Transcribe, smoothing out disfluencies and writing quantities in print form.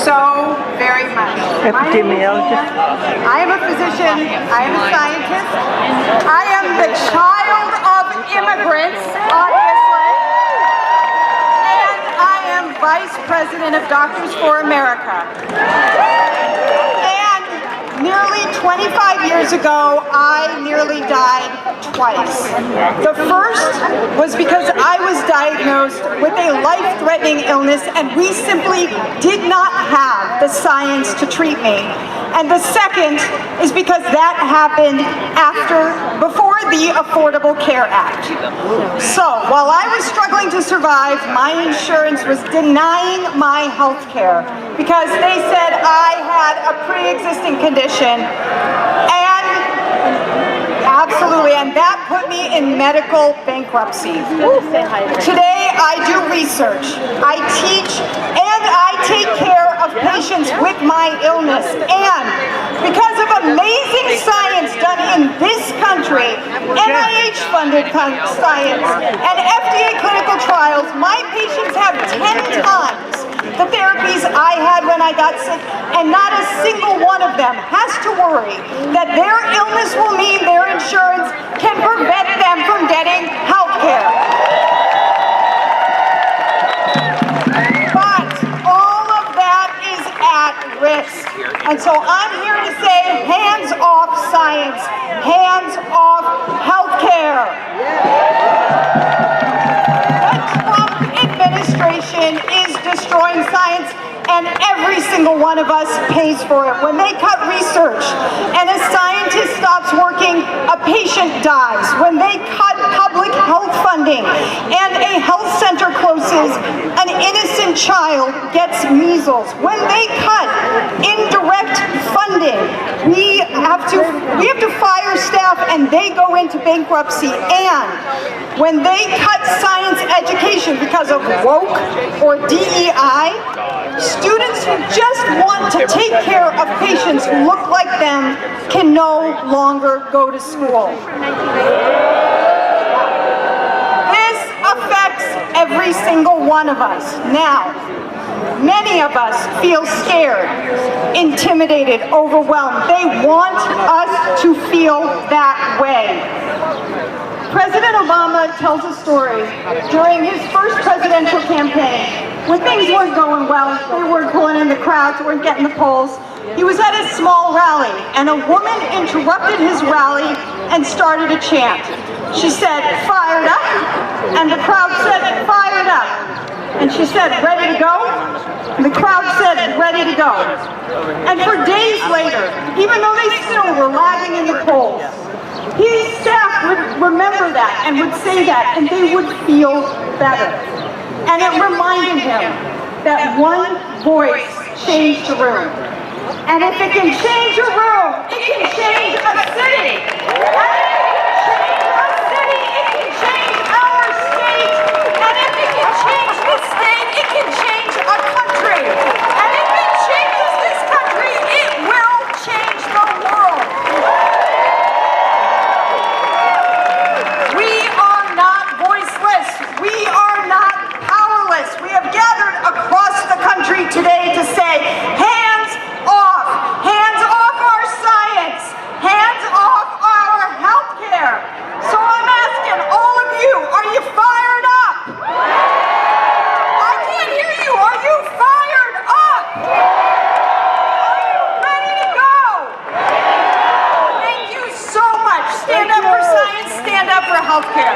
so very much. Epidemiologist. I am a physician. I am a scientist. I am the child of immigrants, obviously. And I am Vice President of Doctors for America. And nearly 25 years ago, I nearly died twice. The first was because I was diagnosed with a life-threatening illness and we simply did not have the science to treat me. And the second is because that happened before the Affordable Care Act. So while I was struggling to survive, my insurance was denying my health care because they said I had a pre-existing condition, and absolutely, and that put me in medical bankruptcy. Today I do research, I teach, and I take care of patients with my illness. And because of amazing science done in this country, NIH-funded science, and FDA clinical trials, my patients have 10 times the therapies I had when I got sick, and not a single one of them has to worry that their illness will mean their insurance can prevent them from getting health care. But all of that is at risk. And so I'm here to say, hands off science, hands off health care. Administration is destroying science, and every single one of us pays for it. When they cut research and a scientist stops working, a patient dies. When they cut public health funding and a health center closes, an innocent child gets measles. When they cut indirect funding, we have to fire staff and they go into bankruptcy. And when they cut science education because of woke or DEI, students who just want to take care of patients who look like them can no longer go to school. This affects every single one of us. Now, many of us feel scared, intimidated, overwhelmed. They want us to feel that way. President Obama tells a story during his first presidential campaign when things weren't going well, they weren't pulling in the crowds, weren't getting the polls. He was at a small rally and a woman interrupted his rally and started a chant. She said, "Fired up," and the crowd said, "Fired up." And she said, "Ready to go?" And the crowd said, "Ready to go." And for days later, even though they still were lagging in the polls, his staff would remember that and would say that, and they would feel better. And it reminded him that one voice changed a room. And if it can change a room, it can change a city. And if it can change a city, it can change our state. And if it can change the state, it can change a country. And if it changes this country, it will change the world. We are not voiceless. We are not powerless. We have gathered across the country today to say, hands off our science, hands off our health care. So I'm asking all of you, are you fired up? I can't hear you. Are you fired up? Are you ready to go? Thank you so much. Stand up for science, stand up for health care.